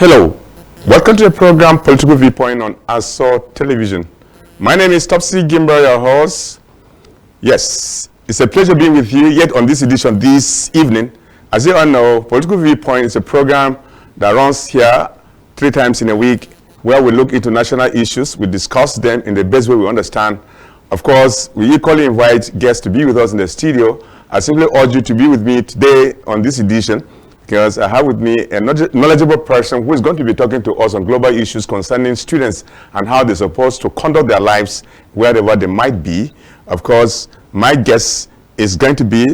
Hello, welcome to the program Political Viewpoint on ASO Television. My name is Topsy Gimber, your host. Yes, it's a pleasure being with you yet on this edition this evening. As you all know, Political Viewpoint is a program that runs here 3 times in a week where we look into national issues, we discuss them in the best way we understand. Of course, we equally invite guests to be with us in the studio. I simply urge you to be with me today on this edition, because I have with me a knowledgeable person who is going to be talking to us on global issues concerning students and how they're supposed to conduct their lives wherever they might be. Of course, my guest is going to be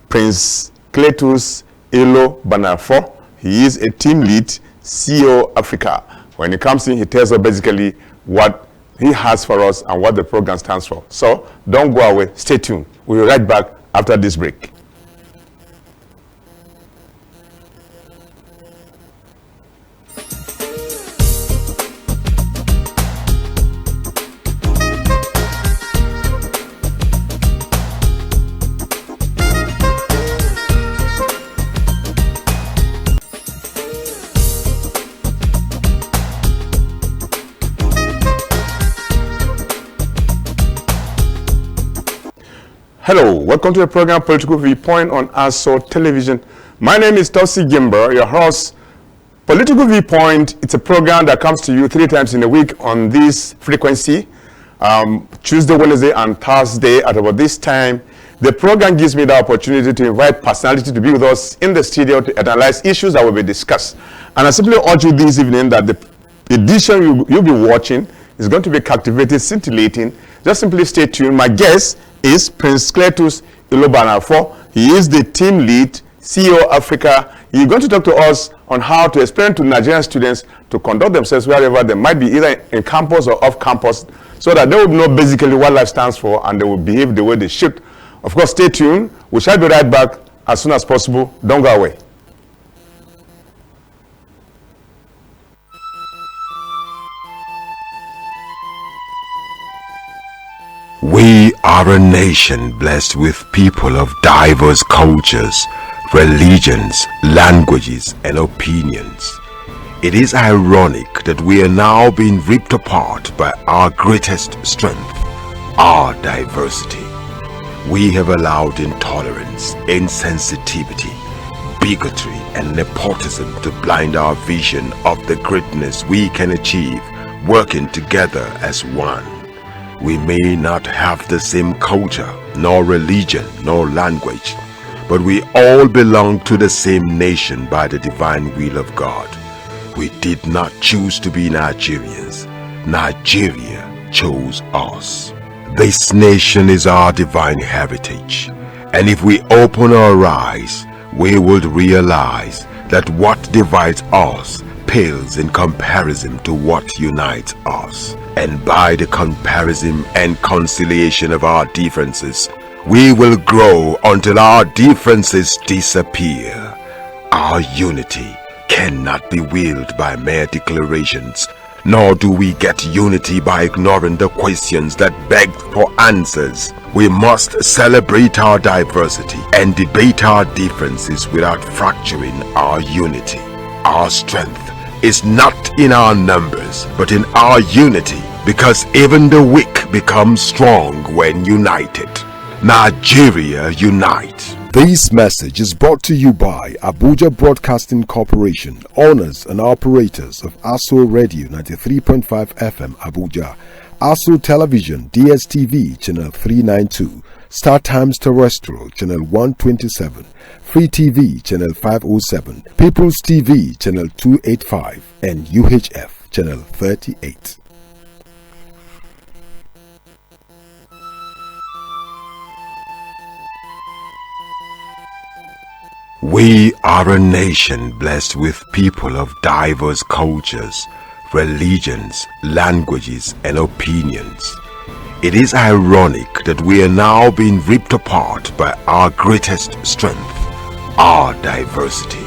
Prince Cletus Ilo Banafo. He is a team lead, CEO Africa. When he comes in, he tells us basically what he has for us and what the program stands for. So don't go away, stay tuned. We'll be right back after this break. Hello, welcome to the program Political Viewpoint on ASO Television. My name is Topsy Gimber, your host. Political Viewpoint, it's a program that comes to you 3 times in a week on this frequency, Tuesday, Wednesday, and Thursday at about this time. The program gives me the opportunity to invite personality to be with us in the studio to analyze issues that will be discussed. And I simply urge you this evening that the edition you'll be watching is going to be captivating, scintillating. Just simply stay tuned. My guest is Prince Cletus Ilo Banafo. He is the team lead, CEO Africa. He's going to talk to us on how to explain to Nigerian students to conduct themselves wherever they might be, either in campus or off campus, so that they will know basically what life stands for and they will behave the way they should. Of course, stay tuned. We shall be right back as soon as possible. Don't go away. We are a nation blessed with people of diverse cultures, religions, languages, and opinions. It is ironic that we are now being ripped apart by our greatest strength, our diversity. We have allowed intolerance, insensitivity, bigotry, and nepotism to blind our vision of the greatness we can achieve working together as one. We may not have the same culture, nor religion, nor language, but we all belong to the same nation by the divine will of God. We did not choose to be Nigerians. Nigeria chose us. This nation is our divine heritage, and if we open our eyes, we would realize that what divides us pales in comparison to what unites us. And by the comparison and conciliation of our differences, we will grow until our differences disappear. Our unity cannot be willed by mere declarations, nor do we get unity by ignoring the questions that beg for answers. We must celebrate our diversity and debate our differences without fracturing our unity. Our strength is not in our numbers, but in our unity, because even the weak become strong when united. Nigeria unite. This message is brought to you by Abuja Broadcasting Corporation, owners and operators of ASO Radio 93.5 FM Abuja, ASO Television DSTV Channel 392, Star Times Terrestrial Channel 127, Free TV Channel 507, People's TV Channel 285, and UHF Channel 38. We are a nation blessed with people of diverse cultures, religions, languages, and opinions. It is ironic that we are now being ripped apart by our greatest strength, our diversity.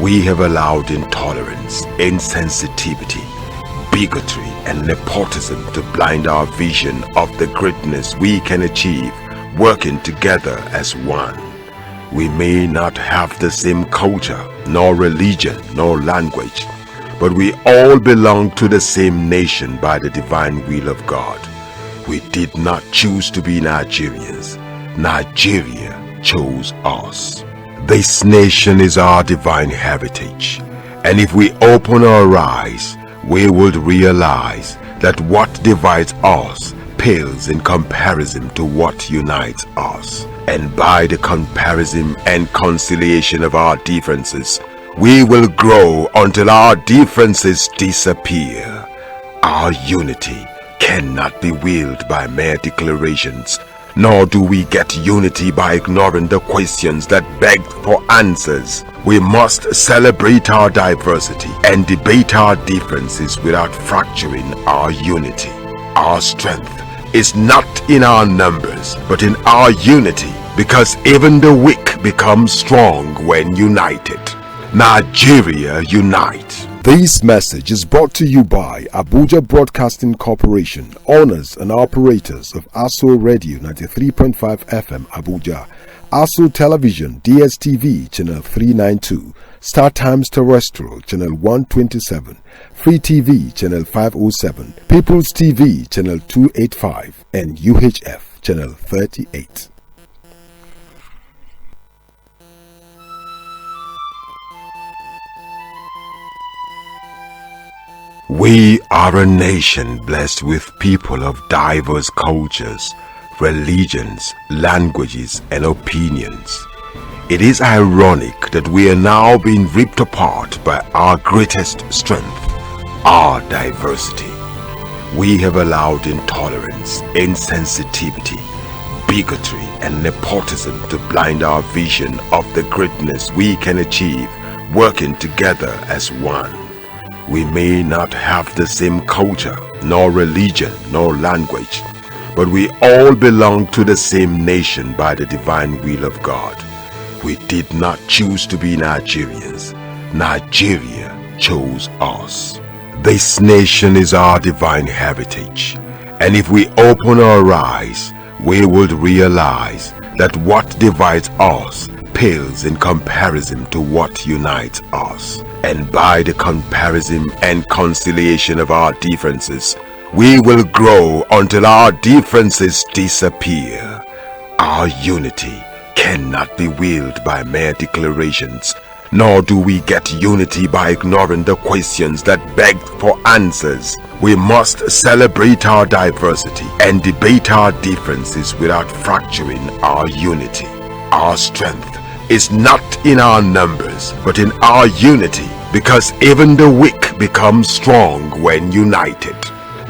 We have allowed intolerance, insensitivity, bigotry, and nepotism to blind our vision of the greatness we can achieve working together as one. We may not have the same culture, nor religion, nor language, but we all belong to the same nation by the divine will of God. We did not choose to be Nigerians. Nigeria chose us. This nation is our divine heritage, and if we open our eyes, we would realize that what divides us pales in comparison to what unites us. And by the comparison and conciliation of our differences, we will grow until our differences disappear. Our unity cannot be willed by mere declarations, nor do we get unity by ignoring the questions that beg for answers. We must celebrate our diversity and debate our differences without fracturing our unity. Our strength is not in our numbers, but in our unity, because even the weak become strong when united. Nigeria unite. This message is brought to you by Abuja Broadcasting Corporation, owners and operators of ASO Radio 93.5 FM Abuja, ASO Television DSTV Channel 392, Star Times Terrestrial Channel 127, Free TV Channel 507, People's TV Channel 285, and UHF Channel 38. We are a nation blessed with people of diverse cultures, religions, languages, and opinions. It is ironic that we are now being ripped apart by our greatest strength, our diversity. We have allowed intolerance, insensitivity, bigotry, and nepotism to blind our vision of the greatness we can achieve working together as one. We may not have the same culture, nor religion, nor language, but we all belong to the same nation by the divine will of God. We did not choose to be Nigerians. Nigeria chose us. This nation is our divine heritage, and if we open our eyes, we would realize that what divides us pales in comparison to what unites us. And by the comparison and conciliation of our differences, we will grow until our differences disappear. Our unity cannot be willed by mere declarations, nor do we get unity by ignoring the questions that beg for answers. We must celebrate our diversity and debate our differences without fracturing our unity. Our strength is not in our numbers, but in our unity, because even the weak become strong when united.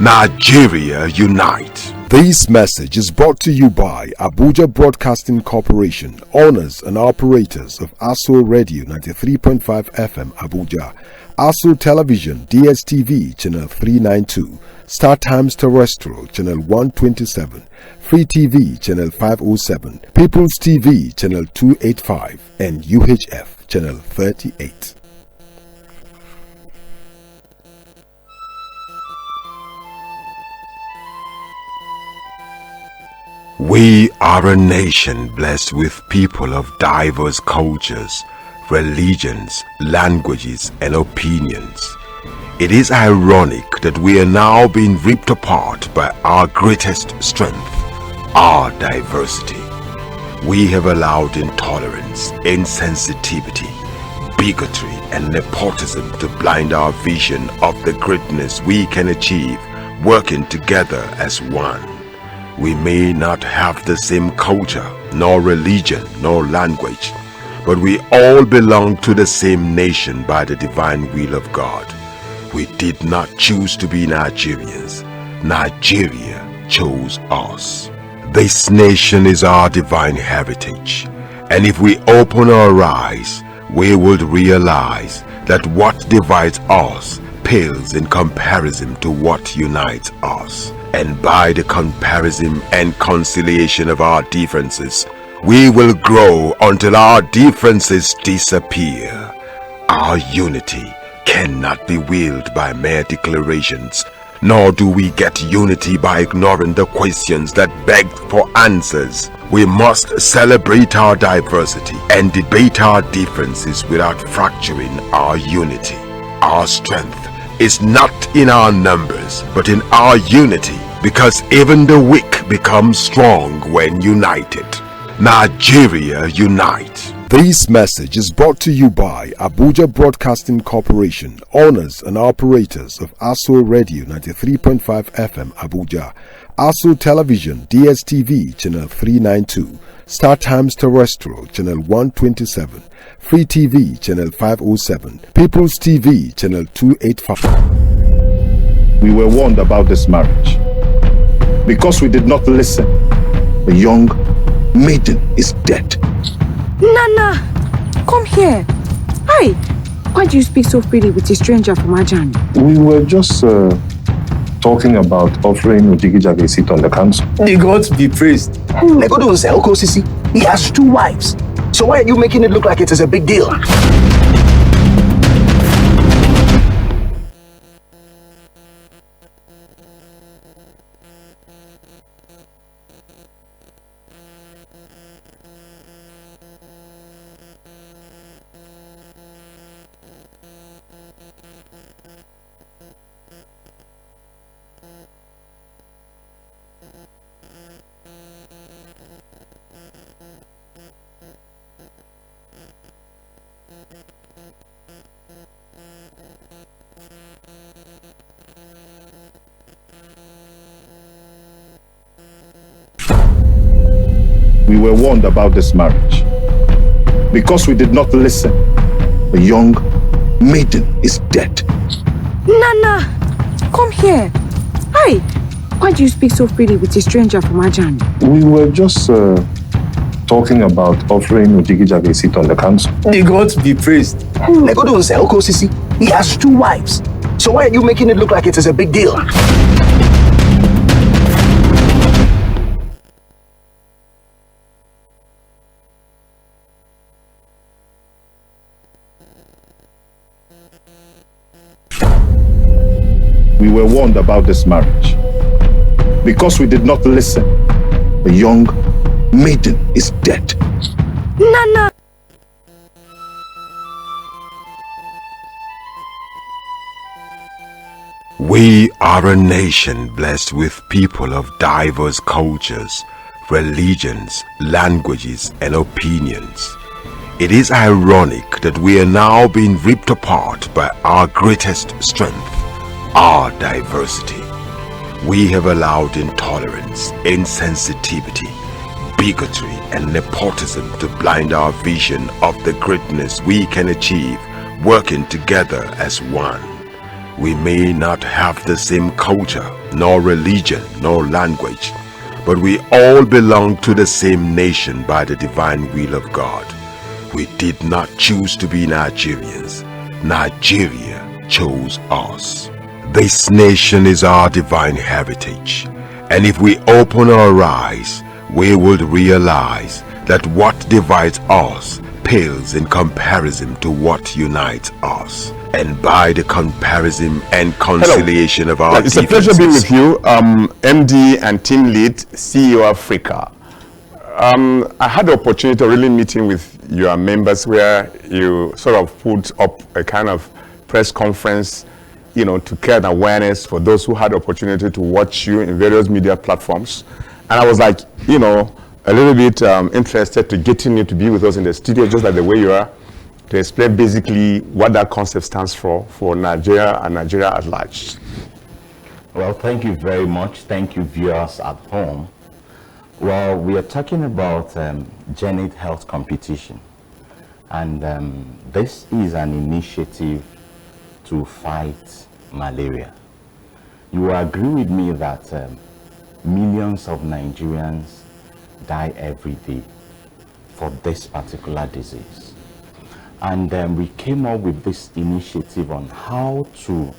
Nigeria unite. This message is brought to you by Abuja Broadcasting Corporation, owners and operators of ASO Radio 93.5 FM Abuja, ASO Television DSTV Channel 392, Star Times Terrestrial Channel 127, Free TV Channel 507, People's TV Channel 285, and UHF Channel 38. We are a nation blessed with people of diverse cultures, religions, languages, and opinions. It is ironic that we are now being ripped apart by our greatest strength, our diversity. We have allowed intolerance, insensitivity, bigotry, and nepotism to blind our vision of the greatness we can achieve working together as one. We may not have the same culture, nor religion, nor language, but we all belong to the same nation by the divine will of God. We did not choose to be Nigerians. Nigeria chose us. This nation is our divine heritage, and if we open our eyes, we would realize that what divides us pales in comparison to what unites us. And by the comparison and conciliation of our differences, we will grow until our differences disappear. Our unity cannot be willed by mere declarations, nor do we get unity by ignoring the questions that beg for answers. We must celebrate our diversity and debate our differences without fracturing our unity. Our strength is not in our numbers, but in our unity, because even the weak become strong when united. Nigeria unite. This message is brought to you by Abuja Broadcasting Corporation, owners and operators of ASO Radio 93.5 FM Abuja, ASO Television DSTV Channel 392, Star Times Terrestrial Channel 127, Free TV Channel 507, People's TV Channel 285. We were warned about this marriage. Because we did not listen, the young maiden is dead. Nana, come here. Hi. Why do you speak so freely with a stranger from Ajani? We were just talking about offering Ojigijag a seat on the council. The gods be praised. Legodo Zelko Sisi, he has 2 wives. So why are you making it look like it is a big deal? We were warned about this marriage. Because we did not listen, the young maiden is dead. Nana, come here. Hi. Why do you speak so freely with a stranger from Ajani? We were just talking about offering Ojigijag a seat on the council. The gods be praised. Legodo Zelko Sisi, he has 2 wives. So why are you making it look like it is a big deal? We were warned about this marriage. Because we did not listen, the young maiden is dead. Nana. We are a nation blessed with people of diverse cultures, religions, languages, and opinions. It is ironic that we are now being ripped apart by our greatest strength, our diversity. We have allowed intolerance, insensitivity, bigotry, and nepotism to blind our vision of the greatness we can achieve working together as one. We may not have the same culture, nor religion, nor language, but we all belong to the same nation by the divine will of God. We did not choose to be Nigerians. Nigeria chose us. This nation is our divine heritage, and if we open our eyes, we would realize that what divides us pales in comparison to what unites us. And by the comparison and conciliation of our it's a pleasure being with you, MD and team lead, CEO Africa. I had the opportunity of really meeting with your members where you sort of put up a kind of press conference, you know, to create awareness for those who had the opportunity to watch you in various media platforms. And I was like, you know, a little bit interested to getting you to be with us in the studio, just like the way you are, to explain basically what that concept stands for Nigeria and Nigeria at large. Well, thank you very much. Thank you, viewers at home. Well, we are talking about Janet Health Competition. And this is an initiative to fight malaria. You will agree with me that millions of Nigerians die every day for this particular disease. And we came up with this initiative on how to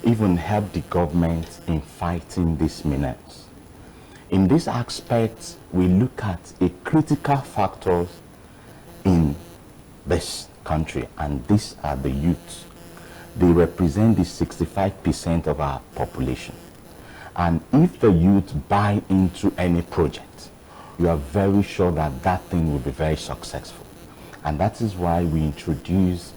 even help the government in fighting this menace. In this aspect, we look at a critical factors in this country, and these are the youth. They represent the 65% of our population. And if the youth buy into any project, you are very sure that that thing will be very successful. And that is why we introduced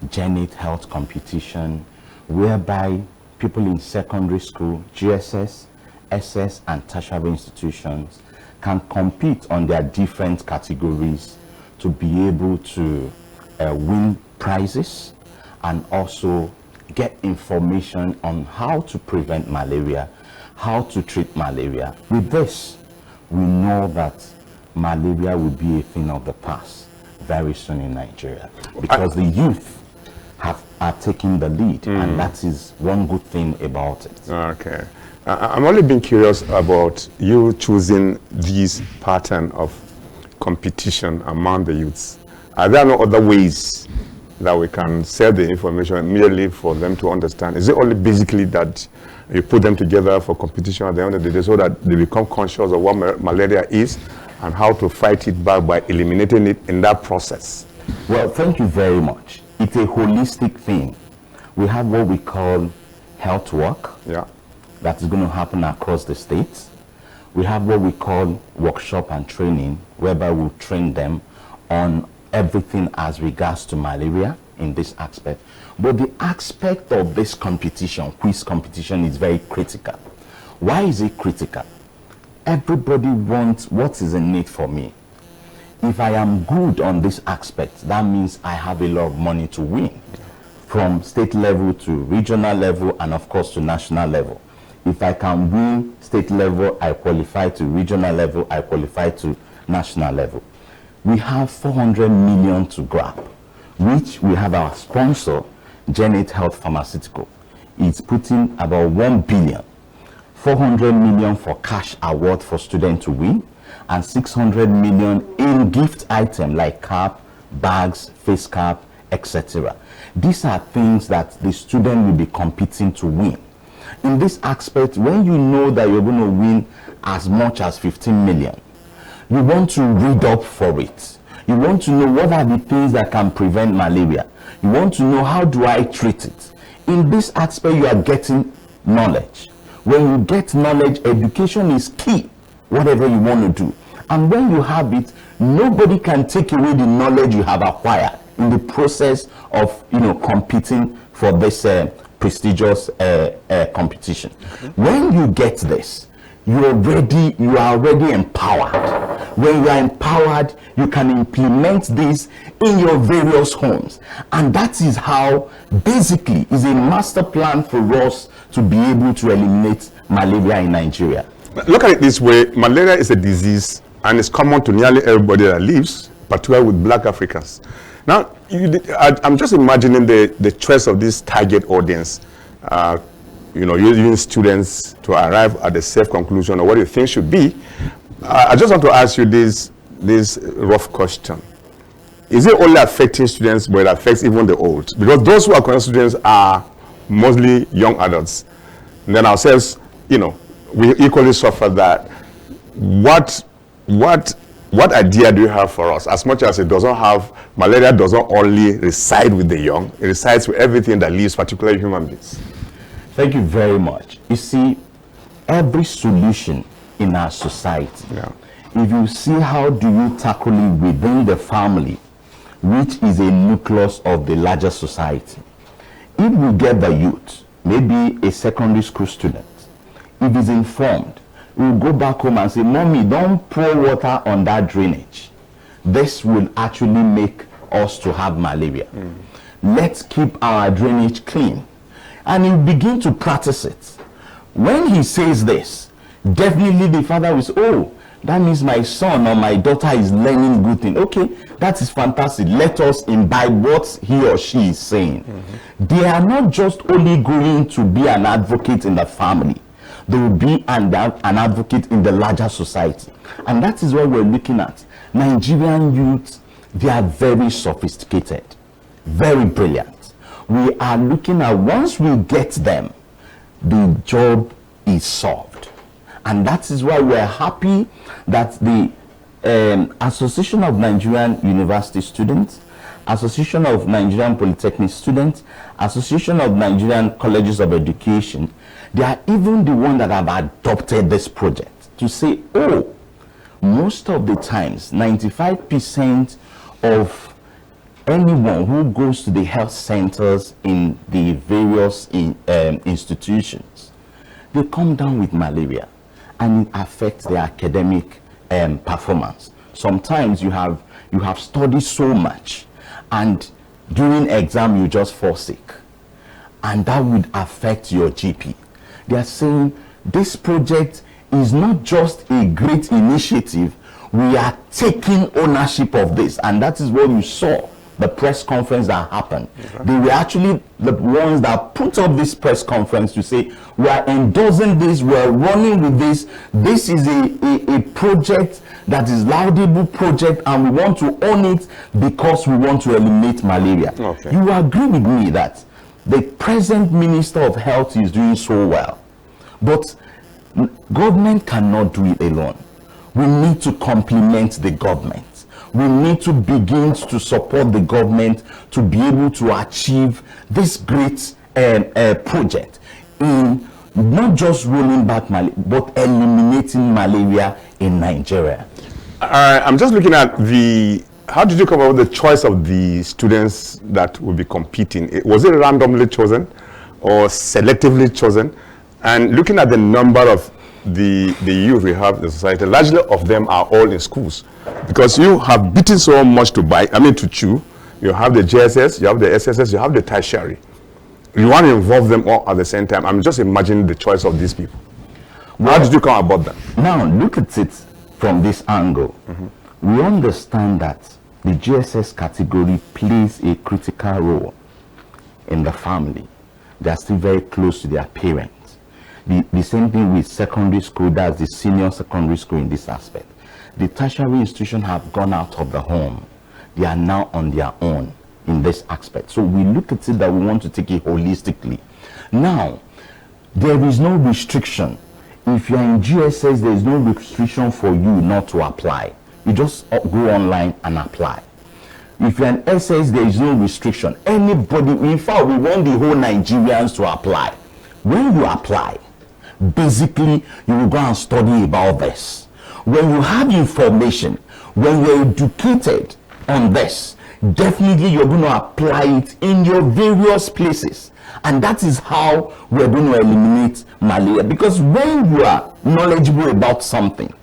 Janet Health Competition, whereby people in secondary school, GSS, SS, and tertiary institutions can compete on their different categories to be able to win prizes and also get information on how to prevent malaria, how to treat malaria. With this, we know that malaria will be a thing of the past very soon in Nigeria, because the youth are taking the lead, and that is one good thing about it. Okay. I'm only being curious about you choosing this pattern of competition among the youths. Are there no other ways that we can sell the information merely for them to understand? Is it only basically that you put them together for competition at the end of the day so that they become conscious of what malaria is and how to fight it back by eliminating it in that process? Well, thank you very much. It's a holistic thing. We have what we call health work. Yeah. That is going to happen across the states. We have what we call workshop and training, whereby we'll train them on everything as regards to malaria in this aspect. But the aspect of this competition, quiz competition, is very critical. Why is it critical? Everybody wants what is in it for me. If I am good on this aspect, that means I have a lot of money to win, from state level to regional level and of course to national level. If I can win state level, I qualify to regional level, I qualify to national level. We have 400 million to grab, which we have our sponsor, Janet Health Pharmaceutical. It's putting about 1 billion, 400 million for cash award for students to win, and 600 million in gift item like cap, bags, face cap, etc. These are things that the student will be competing to win. In this aspect, when you know that you're going to win as much as 15 million, you want to read up for it. You want to know what are the things that can prevent malaria. You want to know how do I treat it. In this aspect, you are getting knowledge. When you get knowledge, education is key, whatever you want to do. And when you have it, nobody can take away the knowledge you have acquired in the process of, competing for this prestigious competition. When you get this, you are already empowered. When you are empowered, you can implement this in your various homes. And that is how basically is a master plan for us to be able to eliminate malaria in Nigeria. Look at it this way: malaria is a disease and it's common to nearly everybody that lives, particularly with black Africans. Now, I'm just imagining the choice of this target audience, using students to arrive at the safe conclusion of what you think should be. I just want to ask you this rough question. Is it only affecting students, but it affects even the old? Because those who are concerned students are mostly young adults. And then ourselves, we equally suffer that. What idea do you have for us? As much as malaria doesn't only reside with the young, it resides with everything that lives, particularly human beings. Thank you very much. You see, every solution in our society, if you see how do you tackle it within the family, which is a nucleus of the larger society. If we get the youth, maybe a secondary school student, if he's informed, we'll go back home and say, Mommy, don't pour water on that drainage. This will actually make us to have malaria. Let's keep our drainage clean. And you begin to practice it. When he says this, definitely the father will say, oh, that means my son or my daughter is learning good thing. Okay, that is fantastic. Let us imbibe what he or she is saying. They are not just only going to be an advocate in the family. They will be an advocate in the larger society. And that is what we're looking at. Nigerian youth, they are very sophisticated, very brilliant. We are looking at, once we get them, the job is solved. And that is why we're happy that the Association of Nigerian University Students, Association of Nigerian Polytechnic Students, Association of Nigerian Colleges of Education, they are even the ones that have adopted this project to say, oh, most of the times, 95% of anyone who goes to the health centers in the various institutions, they come down with malaria, and it affects their academic performance. Sometimes you have studied so much, and during exam you just fall sick, and that would affect your GP. They are saying this project is not just a great initiative, we are taking ownership of this. And that is what you saw, the press conference that happened. They were actually the ones that put up this press conference to say, we are endorsing this, we are running with this. This is a project that is laudable project, and we want to own it because we want to eliminate malaria. Okay. You agree with me that the present Minister of Health is doing so well, but government cannot do it alone. We need to complement the government. We need to begin to support the government to be able to achieve this great project in not just rolling back malaria, but eliminating malaria in Nigeria. I'm just looking at how did you come up with the choice of the students that will be competing? Was it randomly chosen or selectively chosen? And looking at the number of the youth we have in the society, largely of them are all in schools, because you have beaten so much to chew. You have the JSS, you have the SSS, you have the tertiary. You want to involve them all at the same time. I'm just imagining the choice of these people. How did you come about that? Now look at it from this angle. We understand that the GSS category plays a critical role in the family. They are still very close to their parents. The same thing with secondary school, that's the senior secondary school in this aspect. The tertiary institutions have gone out of the home. They are now on their own in this aspect. So we look at it that we want to take it holistically. Now, there is no restriction. If you're in GSS, there is no restriction for you not to apply. You just go online and apply. If you're an SS, there is no restriction. Anybody, in fact, we want the whole Nigerians to apply. When you apply, basically, you will go and study about this. When you have information, when you're educated on this, definitely you're going to apply it in your various places. And that is how we're going to eliminate malaria. Because when you are knowledgeable about something,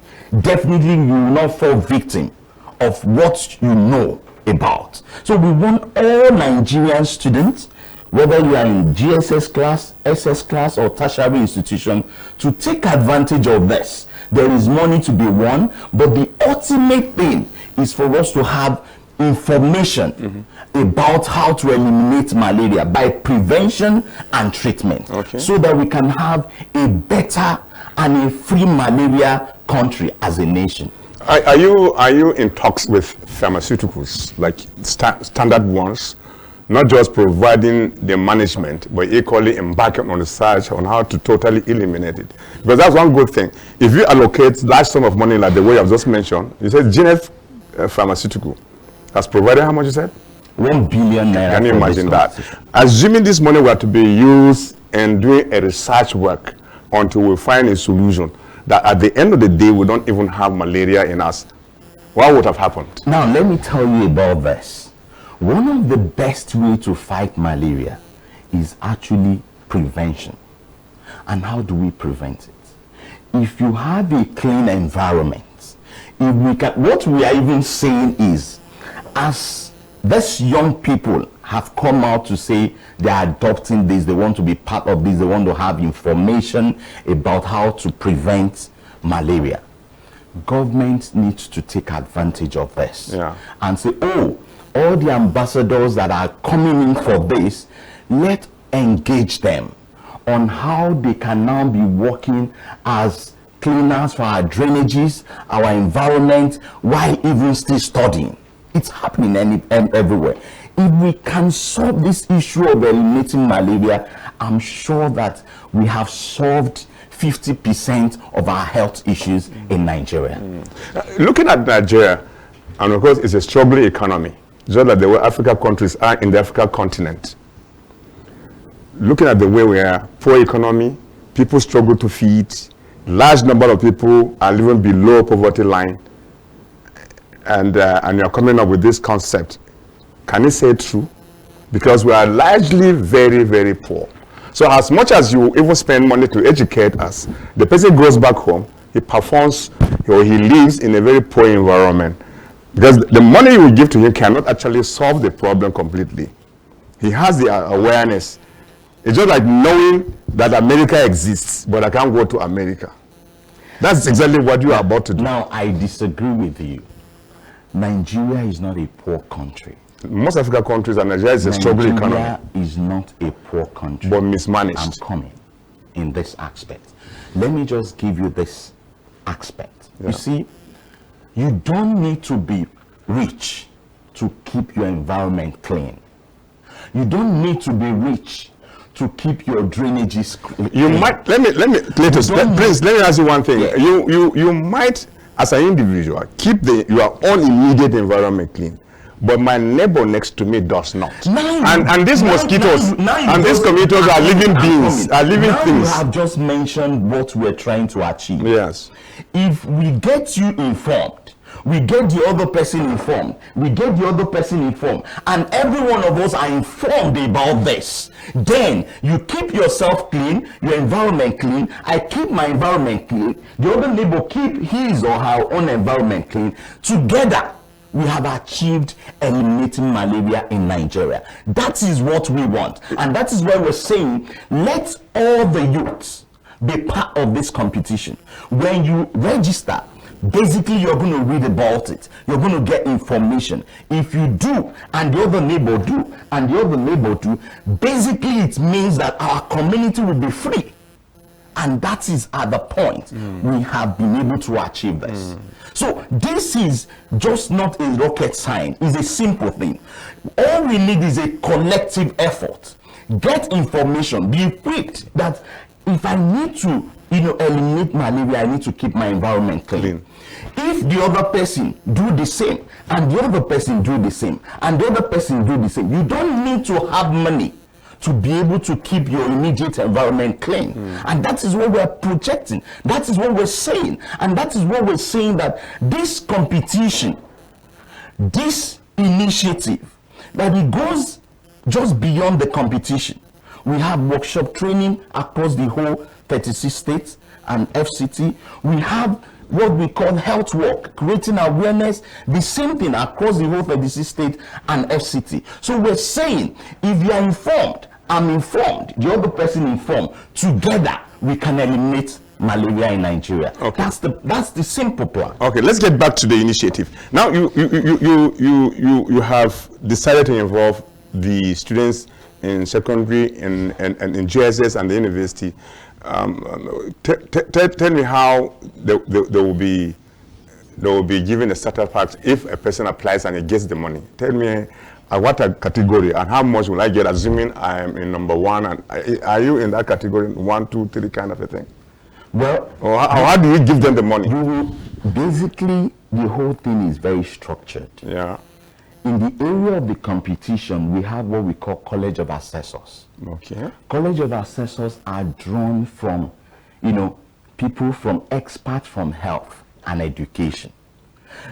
definitely you will not fall victim of what you know about. So we want all Nigerian students, whether you are in GSS class, SS class, or tertiary institution, to take advantage of this. There is money to be won, but the ultimate thing is for us to have information about how to eliminate malaria by prevention and treatment, so that we can have a better and a free malaria country as a nation. Are you in talks with pharmaceuticals, like standard ones, not just providing the management, but equally embarking on research on how to totally eliminate it? Because that's one good thing. If you allocate large sum of money like the way I've just mentioned, you said Geneth Pharmaceutical has provided how much you said? 1 billion naira. Can you imagine that? Assuming this money were to be used and doing a research work until we find a solution, that at the end of the day we don't even have malaria in us, what would have happened? Now let me tell you about this. One of the best ways to fight malaria is actually prevention. And how do we prevent it? If you have a clean environment, if we can, what we are even saying is, as these young people have come out to say they are adopting this, they want to be part of this, they want to have information about how to prevent malaria. Government needs to take advantage of this and say, oh, all the ambassadors that are coming in for this, let's engage them on how they can now be working as cleaners for our drainages, our environment, while even still studying. It's happening everywhere. If we can solve this issue of eliminating malaria, I'm sure that we have solved 50% of our health issues in Nigeria. Looking at Nigeria, and of course it's a struggling economy, just like the way African countries are in the African continent. Looking at the way we are, poor economy, people struggle to feed, large number of people are living below poverty line, and you're coming up with this concept. Can he say true? Because we are largely very, very poor. So as much as you even spend money to educate us, the person goes back home, he performs, or he lives in a very poor environment. Because the money you will give to him cannot actually solve the problem completely. He has the awareness. It's just like knowing that America exists, but I can't go to America. That's exactly what you are about to do. Now, I disagree with you. Nigeria is not a poor country. Most African countries, and Nigeria is a struggling economy. Nigeria is not a poor country. But mismanaged. I'm coming in this aspect. Let me just give you this aspect. Yeah. You see, you don't need to be rich to keep your environment clean. You don't need to be rich to keep your drainages clean. You might, Cletus, please, let me ask you one thing. Yeah. You might, as an individual, keep your own immediate environment clean. But my neighbor next to me does not. And these mosquitoes and these commuters are living beings, are living things. You have just mentioned what we're trying to achieve. Yes. If we get you informed, we get the other person informed, we get the other person informed, and every one of us are informed about this, then you keep yourself clean, your environment clean, I keep my environment clean, the other neighbor keep his or her own environment clean. Together, we have achieved eliminating malaria in Nigeria. That is what we want. And that is why we're saying, let all the youths be part of this competition. When you register, basically you're going to read about it. You're going to get information. If you do, and the other neighbor do, and the other neighbor do, basically it means that our community will be free. And that is at the point we have been able to achieve this. So this is just not a rocket science. It's a simple thing. All we need is a collective effort. Get information. Be equipped that if I need to, eliminate malaria, I need to keep my environment clean. If the other person do the same, and the other person do the same, and the other person do the same, you don't need to have money to be able to keep your immediate environment clean. And that is what we're projecting. That is what we're saying. And that is what we're saying, that this competition, this initiative, that it goes just beyond the competition. We have workshop training across the whole 36 states and FCT. We have what we call health work, creating awareness, the same thing across the whole 36 state and FCT. So we're saying, if you are informed, I'm informed, the other person informed, together we can eliminate malaria in Nigeria. Okay. That's the simple plan. Okay, let's get back to the initiative. Now you have decided to involve the students in secondary and in GSS and the university. Tell me how they will be given a starter pack if a person applies and he gets the money. Tell me what a category and how much will I get, assuming I am in number one, and are you in that category, 1, 2, 3 kind of a thing? Well, or how do you give them the money? Basically, the whole thing is very structured. Yeah. In the area of the competition, we have what we call College of Assessors. Okay. College of Assessors are drawn from, people from experts from health and education.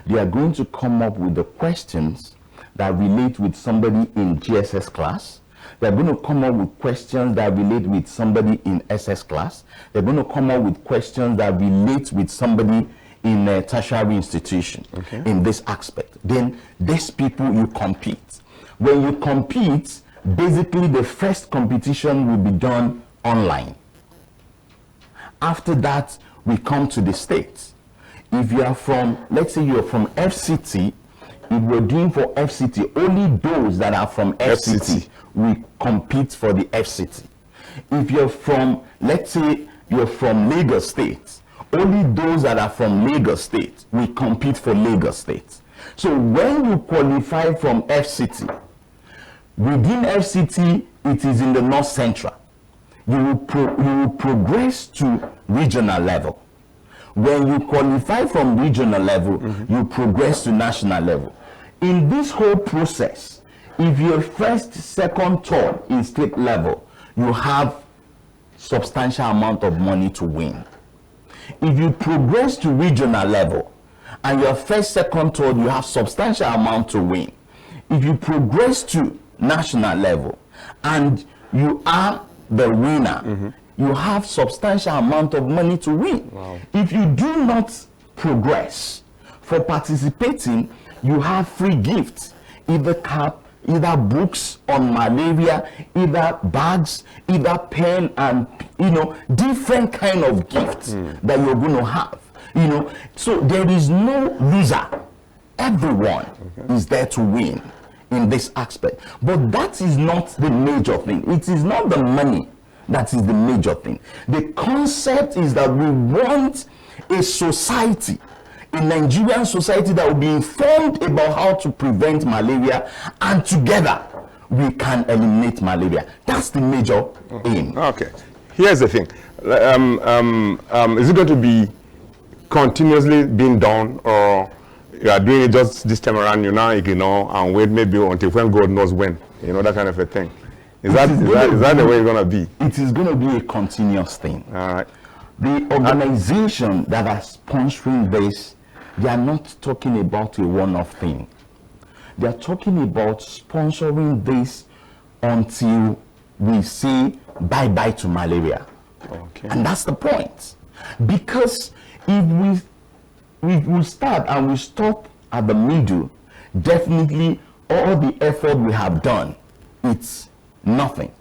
They are going to come up with the questions that relate with somebody in GSS class. They're going to come up with questions that relate with somebody in SS class. They're going to come up with questions that relate with somebody in a tertiary institution. Okay. In this aspect. Then these people, you compete. When you compete, basically the first competition will be done online. After that, we come to the states. If you are from, let's say you're from FCT, if we're doing for FCT, only those that are from FCT will compete for the FCT. If you're from, let's say you're from Lagos State, only those that are from Lagos State will compete for Lagos State. So when you qualify from FCT, within FCT, it is in the North Central. You will progress to regional level. When you qualify from regional level, you progress to national level. In this whole process, if you're first, second, third in state level, you have substantial amount of money to win. If you progress to regional level and you're first, second, third, you have substantial amount to win. if you progress to national level and you are the winner, you have substantial amount of money to win. Wow. If you do not progress, for participating, you have free gifts, either cap, either books on malaria, either bags, either pen, and different kind of gifts that you're going to have. So there is no loser. Everyone is there to win in this aspect. But that is not the major thing. It is not the money that is the major thing. The concept is that we want a society, a Nigerian society, that will be informed about how to prevent malaria, and together we can eliminate malaria. That's the major aim. Okay. Here's the thing. Is it going to be continuously being done, or you are doing it just this time around, and wait maybe until when God knows when, that kind of a thing? Is that the way it's going to be? It is going to be a continuous thing. All right. The organization that are sponsoring this, they are not talking about a one-off thing. They are talking about sponsoring this until we say bye-bye to malaria. Okay. And that's the point. Because if we start and we stop at the middle, definitely all the effort we have done, it's nothing.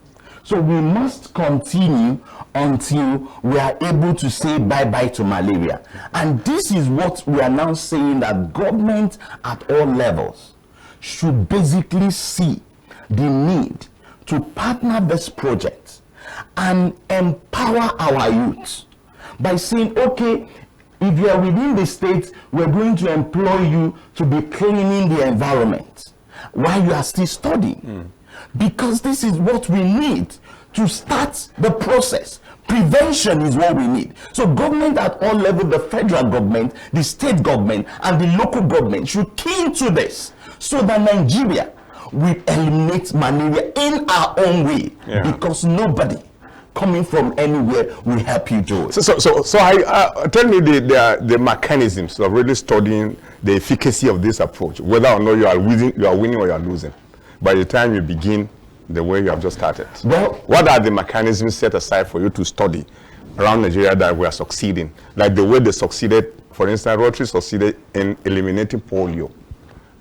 So we must continue until we are able to say bye-bye to malaria. And this is what we are now saying, that government at all levels should basically see the need to partner this project and empower our youth by saying, okay, if you are within the state, we're going to employ you to be cleaning the environment while you are still studying. Because this is what we need to start the process. Prevention is what we need. So government at all levels, the federal government, the state government, and the local government should key into this, so that Nigeria will eliminate malaria in our own way. Because nobody coming from anywhere will help you do it. So tell me the mechanisms of really studying the efficacy of this approach, whether or not you are winning or you are losing, by the time you begin the way you have just started. Well, what are the mechanisms set aside for you to study around Nigeria that we are succeeding? Like the way they succeeded, for instance, Rotary succeeded in eliminating polio.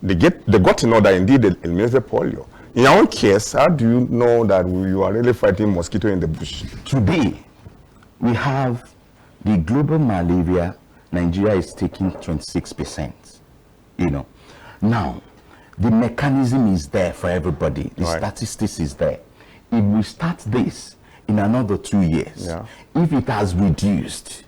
They got to know that indeed they eliminated polio. In your own case, how do you know that you are really fighting mosquito in the bush? Today, we have the global malaria. Nigeria is taking 26%. Now, the mechanism is there for everybody. The statistics is there. If we start this in another 2 years, if it has reduced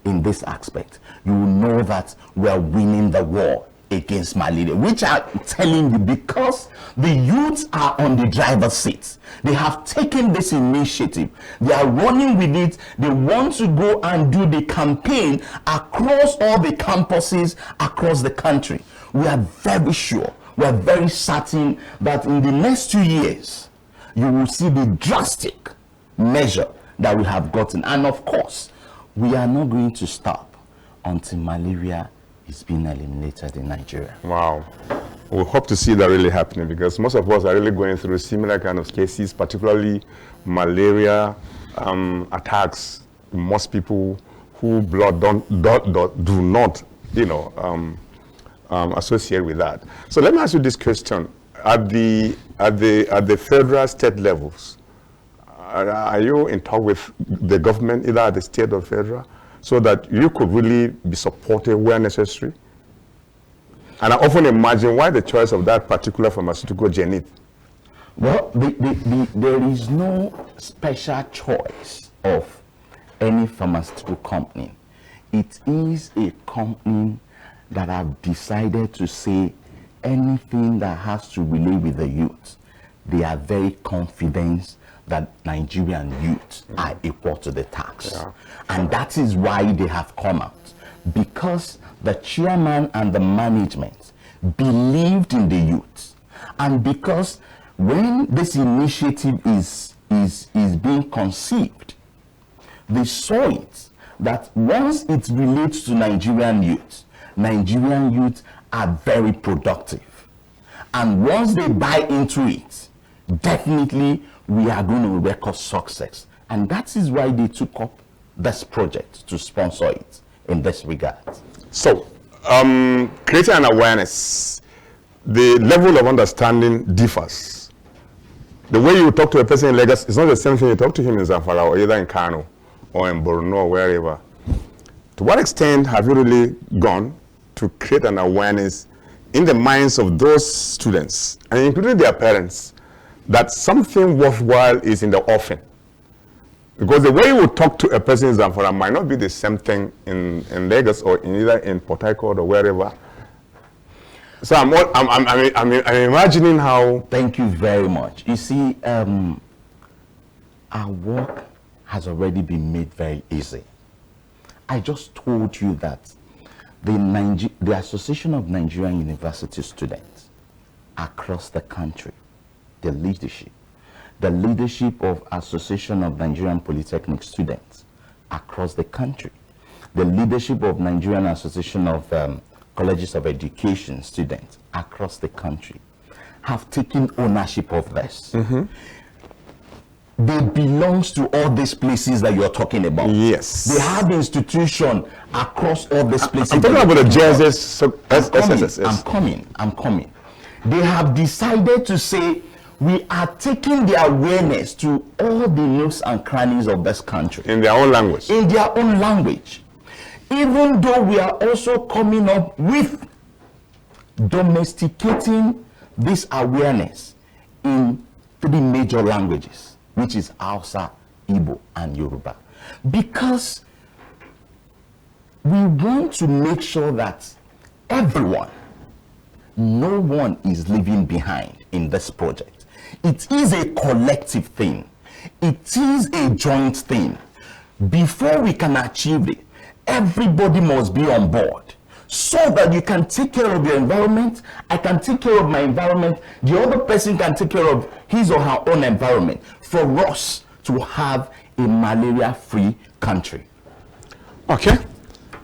in this aspect, you will know that we are winning the war against malaria, which I'm telling you, because the youths are on the driver's seat. They have taken this initiative. They are running with it. They want to go and do the campaign across all the campuses across the country. We are very sure, we are very certain that in the next 2 years, you will see the drastic measure that we have gotten. And of course, we are not going to stop until malaria is being eliminated in Nigeria. Wow. We hope to see that really happening, because most of us are really going through similar kind of cases, particularly malaria attacks. Most people who blood do not, associate with that. So let me ask you this question: at the federal, state levels, are you in talk with the government, either at the state or federal, so that you could really be supported where necessary? And I often imagine why the choice of that particular pharmaceutical, Genith. Well, there is no special choice of any pharmaceutical company. It is a company that have decided to say anything that has to relate with the youth. They are very confident that Nigerian youth are equal to the tax. And that is why they have come out. Because the chairman and the management believed in the youth. And because when this initiative is being conceived, they saw it, that once it relates to Nigerian youth are very productive. And once they buy into it, definitely we are going to record success. And that is why they took up this project to sponsor it in this regard. So, creating an awareness, the level of understanding differs. The way you talk to a person in Lagos is not the same thing you talk to him in Zamfara or either in Kano or in Borno or wherever. To what extent have you really gone to create an awareness in the minds of those students, and including their parents, that something worthwhile is in the offing? Because the way you would talk to a person in Zamfara might not be the same thing in Lagos or either in Port Harcourt or wherever. So I'm imagining how. Thank you very much. You see, our work has already been made very easy. I just told you that the Association of Nigerian University Students across the country, the leadership of Association of Nigerian Polytechnic Students across the country, the leadership of Nigerian Association of Colleges of Education Students across the country have taken ownership of this. They belong to all these places that you're talking about. Yes. They have institution across all these places. I'm talking about the JSS. I'm coming. They have decided to say, we are taking the awareness to all the nooks and crannies of this country. In their own language. In their own language. Even though we are also coming up with domesticating this awareness in 3 major languages, which is Hausa, Igbo, and Yoruba. Because we want to make sure that everyone, no one is leaving behind in this project. It is a collective thing. It is a joint thing. Before we can achieve it, everybody must be on board so that you can take care of your environment. I can take care of my environment. The other person can take care of his or her own environment for us to have a malaria-free country. Okay.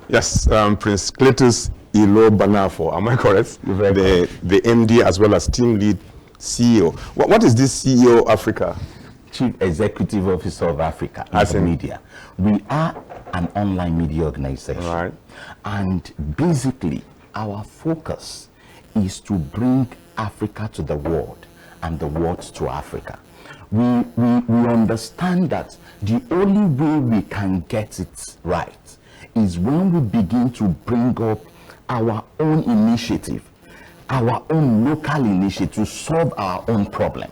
Yes, Prince Cletus Ilo Banafo, am I correct? The MD as well as team lead CEO. What is this CEO Africa? Chief Executive Officer of Africa as in media. We are an online media organization. Right. And basically, our focus is to bring Africa to the world and the world to Africa. We understand that the only way we can get it right is when we begin to bring up our own initiative, our own local initiative to solve our own problem.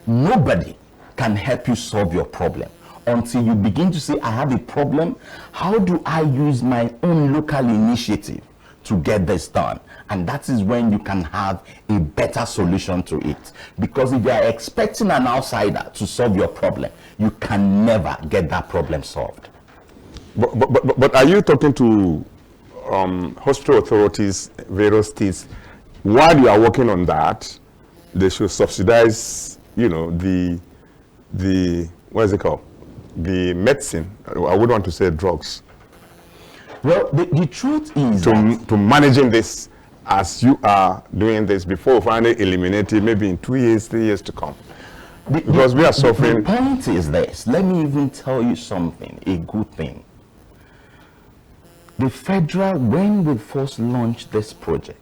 Nobody can help you solve your problem until you begin to say, I have a problem. How do I use my own local initiative to get this done? And that is when you can have a better solution to it. Because if you are expecting an outsider to solve your problem, you can never get that problem solved. But are you talking to hospital authorities, various states, while you are working on that, they should subsidize, you know, the what is it called? The medicine. I wouldn't want to say drugs. Well, the truth is to managing this as you are doing this before finally eliminate it, maybe in 2 years, 3 years to come. Because we are suffering. The point is this. Let me even tell you something, a good thing. The federal, when we first launched this project,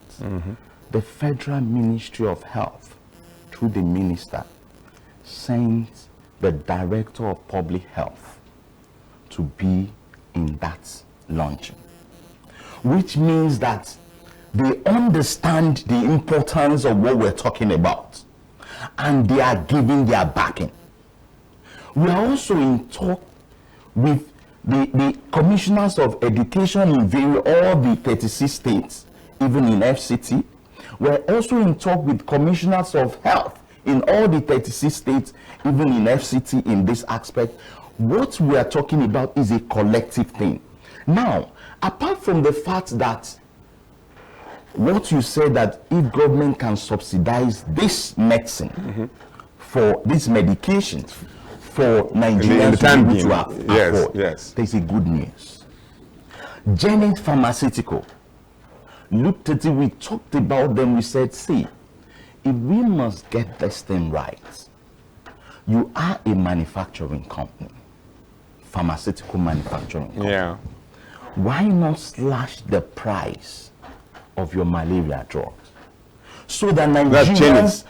the Federal Ministry of Health, through the minister, sent the Director of Public Health to be in that launching. Which means that they understand the importance of what we're talking about, and they are giving their backing. We are also in talk with the commissioners of education in all the 36 states, even in FCT. We're also in talk with commissioners of health in all the 36 states, even in FCT in this aspect. What we are talking about is a collective thing. Now, apart from the fact that what you said, that if government can subsidize this medicine for this medication for Nigerians to afford, there's a good news. Janet Pharmaceutical looked at it, we talked about them, we said, see, if we must get this thing right, you are a manufacturing company, pharmaceutical manufacturing company. Yeah. Why not slash the price of your malaria drugs? So that Nigerians,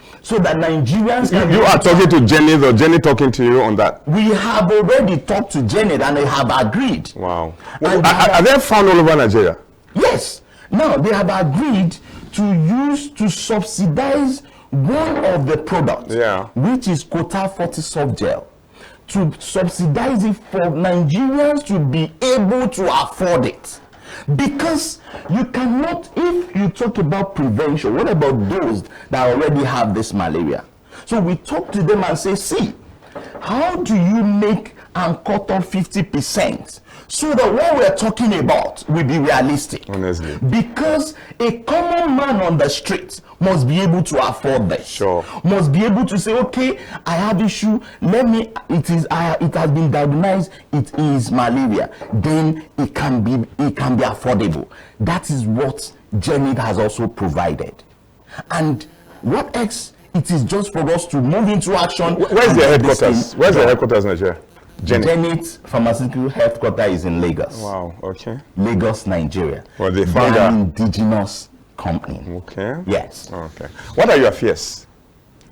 You are talking to Janet, or Jenny talking to you on that? We have already talked to Janet and they have agreed. Wow. Are they found all over Nigeria? Yes. Now they have agreed to subsidize one of the products, which is Kota 40 soft gel, to subsidize it for Nigerians to be able to afford it. Because you cannot, if you talk about prevention, what about those that already have this malaria? So we talk to them and say, see, how do you make and cut off 50% so that what we're talking about will be realistic? Honestly. Because a common man on the street must be able to afford this. Sure. Must be able to say, okay, I have issue, it has been diagnosed, it is malaria, then it can be affordable. That is what Janet has also provided. And what else? It is just for us to move into action. Where's the headquarters? Where's the headquarters in Nigeria? Janet Pharmaceutical Headquarters is in Lagos. Wow, okay. Lagos, Nigeria. Well, they are an indigenous company. Okay. Yes. Okay. What are your fears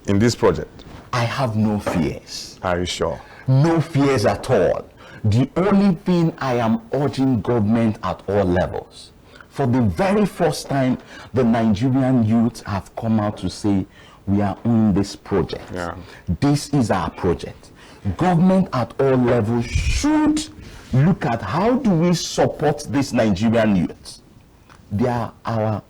in this project? I have no fears. Are you sure? No fears at all. The only thing I am urging government at all levels, for the very first time, the Nigerian youth have come out to say, we are on this project. Yeah. This is our project. Government at all levels should look at how do we support this Nigerian youth. They are our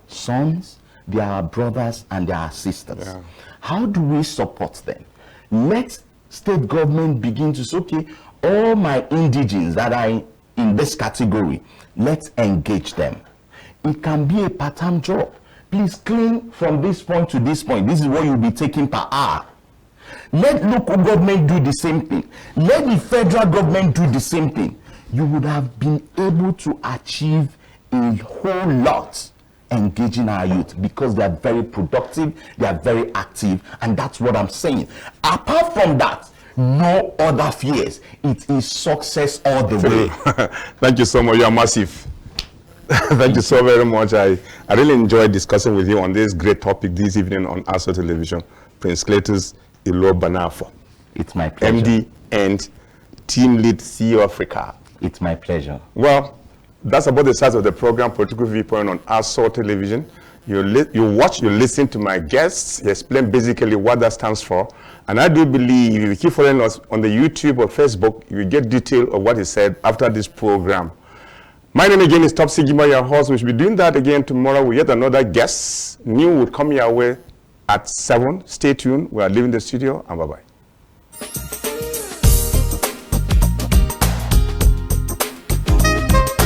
sons, they are our brothers, and they are our sisters. Yeah. How do we support them? Let state government begin to say, okay, all my indigenes that are in this category, let's engage them. It can be a part-time job. Please clean from this point to this point. This is what you'll be taking per hour. Let local government do the same thing. Let the federal government do the same thing. You would have been able to achieve a whole lot engaging our youth, because they are very productive, they are very active, and that's what I'm saying. Apart from that, no other fears. It is success all the way. Thank you so much. You are massive. Thank you so very much. I really enjoyed discussing with you on this great topic this evening on ASO Television. Prince Cletus Ilo Banafo. It's my pleasure. MD and Team Lead CEO Africa. It's my pleasure. Well, that's about the size of the program, Political Viewpoint on ASO Television. You watch, you listen to my guests, you explain basically what that stands for. And I do believe if you keep following us on the YouTube or Facebook, you will get detail of what is said after this program. My name again is Top Sigma, your host. We should be doing that again tomorrow with yet another guest. New will come your way at 7. Stay tuned. We are leaving the studio, and bye-bye.